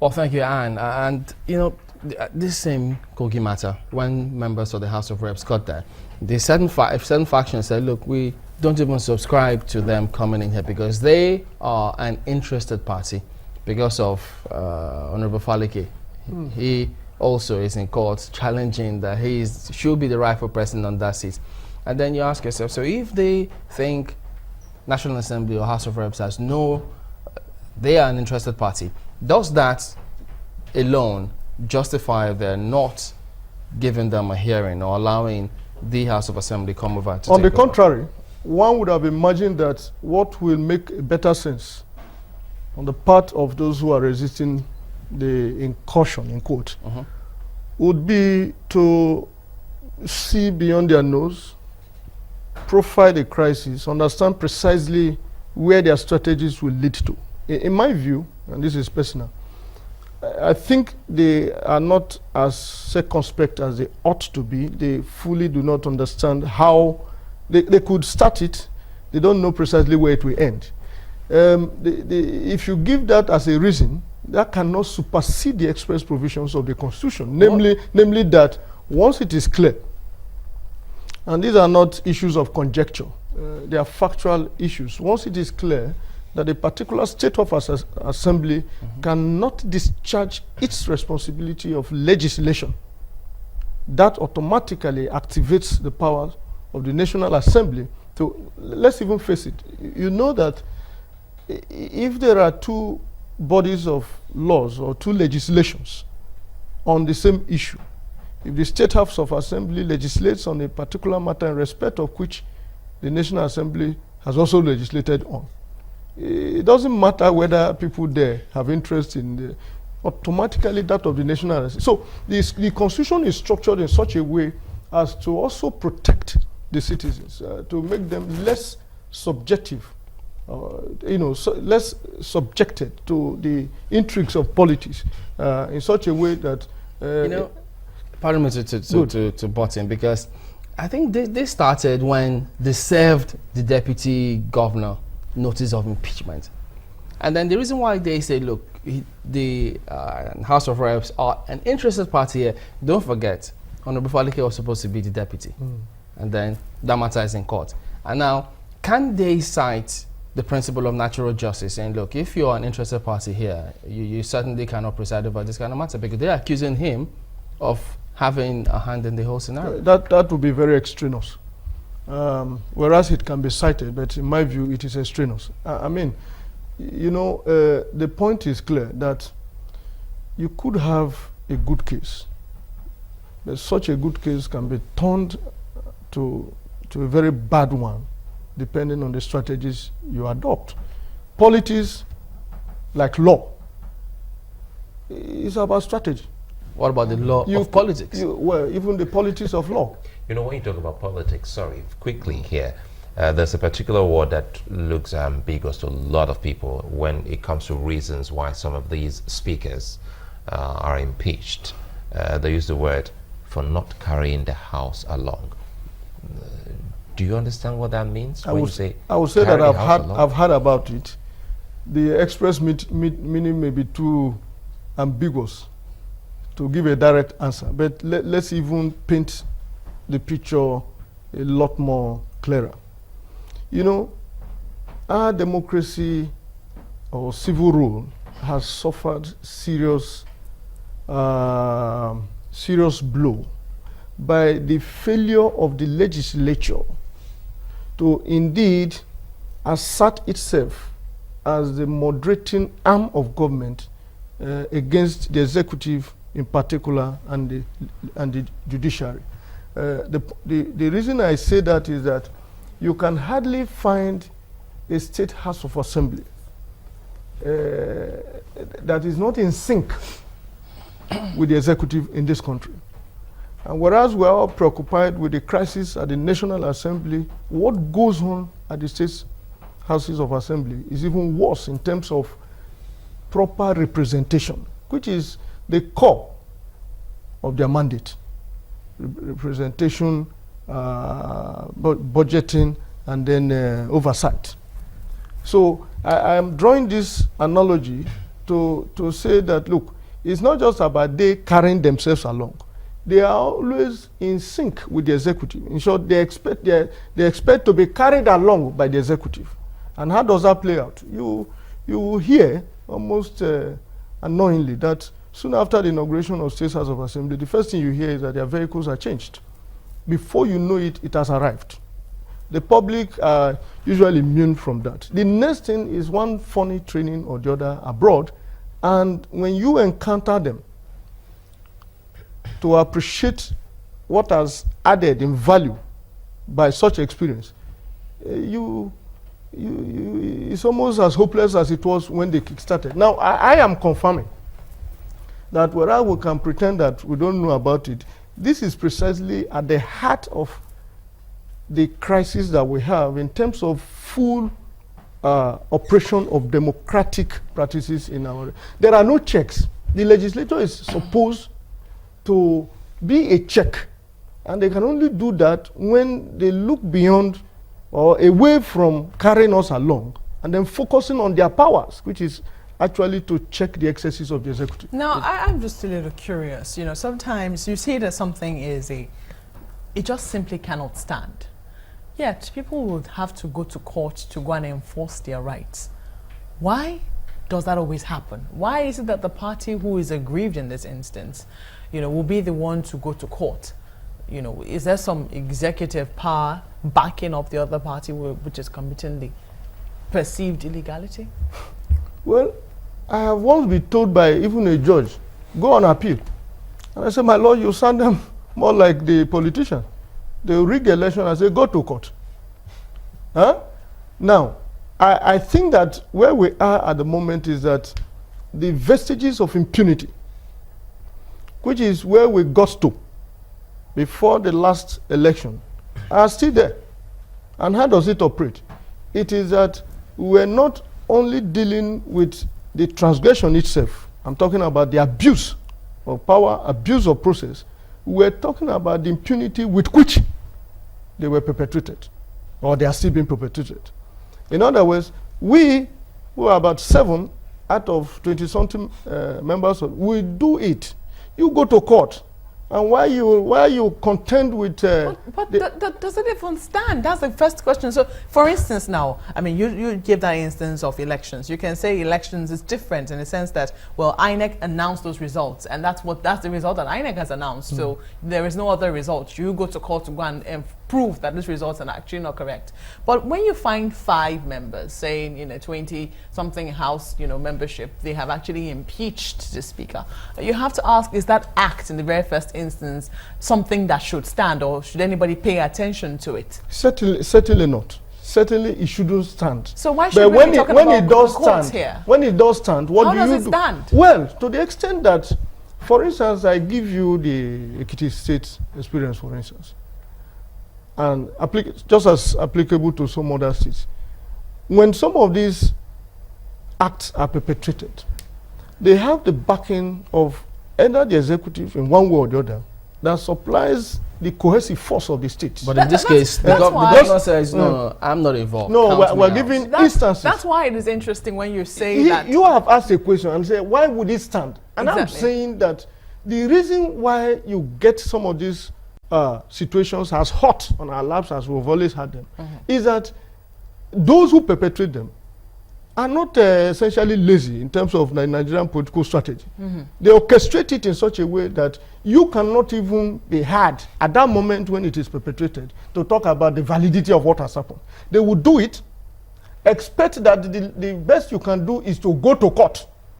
Well, thank you, Anne. And, you know, this same Kogi matter, when members of the House of Reps got there, the certain factions said, look, we don't even subscribe to them coming in here because they are an interested party because of Honorable Falike. He also is in court challenging that he should be the rightful president on that seat. And then you ask yourself, so if they think National Assembly or House of Reps has they are an interested party, does that alone justify their not giving them a hearing or allowing the House of Assembly come over to On the take over? contrary, one would have imagined that what will make a better sense on the part of those who are resisting the incursion, in quote, would be to see beyond their nose, profile the crisis, understand precisely where their strategies will lead to. In my view, and this is personal, I think they are not as circumspect as they ought to be. They fully do not understand how they could start it. They don't know precisely where it will end. If you give that as a reason, that cannot supersede the express provisions of the Constitution, namely that once it is clear, and these are not issues of conjecture, they are factual issues. Once it is clear that a particular state of assembly cannot discharge its responsibility of legislation, that automatically activates the powers of the National Assembly. So let's even face it. You know that if there are two bodies of laws or two legislations on the same issue, if the State House of Assembly legislates on a particular matter in respect of which the National Assembly has also legislated on, it doesn't matter whether people there have interest in the, automatically that of the National Assembly. So the Constitution is structured in such a way as to also protect the citizens, to make them less subjective, less subjected to the intrigues of politics in such a way that pardon me to butt in, because I think this started when they served the deputy governor notice of impeachment. And then the reason why they say, look, the House of Reps are an interested party here, don't forget, Honorable Falike was supposed to be the deputy. And then that matter is in court. And now, can they cite the principle of natural justice saying, look, if you're an interested party here, you certainly cannot preside over this kind of matter, because they're accusing him of having a hand in the whole scenario. That would be very extraneous. Whereas it can be cited, but in my view, it is extraneous. I mean, the point is clear that you could have a good case, but such a good case can be turned to a very bad one, depending on the strategies you adopt. Politics, like law, is about strategy. What about the law of politics? Well, even the politics of law. You know, when you talk about politics, sorry, quickly here, there's a particular word that looks ambiguous to a lot of people when it comes to reasons why some of these speakers are impeached. They use the word for not carrying the House along. Do you understand what that means? I would say that I've heard about it. The express meaning may be too ambiguous to give a direct answer, but let's even paint the picture a lot more clearer. You know, our democracy or civil rule has suffered serious blow by the failure of the legislature to indeed assert itself as the moderating arm of government against the executive in particular and the judiciary. The reason I say that is that you can hardly find a state House of Assembly that is not in sync with the executive in this country. And whereas we are all preoccupied with the crisis at the National Assembly, what goes on at the state Houses of Assembly is even worse in terms of proper representation, which is the core of their mandate. Representation, budgeting, and then oversight. So I am drawing this analogy to say that, look, it's not just about they carrying themselves along. They are always in sync with the executive. In short, they expect to be carried along by the executive. And how does that play out? You will hear almost annoyingly that soon after the inauguration of State House of Assembly, the first thing you hear is that their vehicles are changed. Before you know it, it has arrived. The public are usually immune from that. The next thing is one funny training or the other abroad, and when you encounter them, to appreciate what has added in value by such experience, it's almost as hopeless as it was when they kick-started. Now, I am confirming that whereas we can pretend that we don't know about it, this is precisely at the heart of the crisis that we have in terms of full operation of democratic practices in our... There are no checks. The legislature is supposed to be a check, and they can only do that when they look beyond or away from carrying us along and then focusing on their powers, which is actually to check the excesses of the executive. Now, I'm just a little curious. You know, sometimes you see that something is it just simply cannot stand. Yet, people would have to go to court to go and enforce their rights. Why does that always happen? Why is it that the party who is aggrieved in this instance, you know, will be the one to go to court? You know, is there some executive power backing up the other party which is committing the perceived illegality? Well, I have once been told by even a judge, go on appeal. And I said, my lord, you sound them more like the politician. They rig the election and say, go to court. Huh? Now, I think that where we are at the moment is that the vestiges of impunity, which is where we got to before the last election, are still there. And how does it operate? It is that we're not only dealing with the transgression itself. I'm talking about the abuse of power, abuse of process. We're talking about the impunity with which they were perpetrated, or they are still being perpetrated. In other words, we, who are about 7 out of 20-something members, we do it. You go to court, and why you contend with... does it even stand? That's the first question. So, for instance now, I mean, you give that instance of elections. You can say elections is different in the sense that, well, INEC announced those results, and that's the result that INEC has announced. So, there is no other result. You go to court to go and prove that these results are actually not correct. But when you find 5 members saying, you know, 20-something House, you know, membership, they have actually impeached the Speaker, you have to ask, is that act in the very first instance something that should stand, or should anybody pay attention to it? Certainly not. Certainly it shouldn't stand. So why should we be talking about the courts here? When it does stand, what How do does you it do? stand? Well, to the extent that, for instance, I give you the Ekiti State experience, for instance, and just as applicable to some other states. When some of these acts are perpetrated, they have the backing of either the executive in one way or the other that supplies the cohesive force of the state. But in this case, the governor says, no, I'm not involved. No, we're giving instances. That's why it is interesting when you say that. You have asked a question and say, why would it stand? And exactly. I'm saying that the reason why you get some of these situations as hot on our laps as we've always had them is that those who perpetrate them are not essentially lazy in terms of the Nigerian political strategy. They orchestrate it in such a way that you cannot even be heard at that moment when it is perpetrated to talk about the validity of what has happened. They will do it, expect that the best you can do is to go to court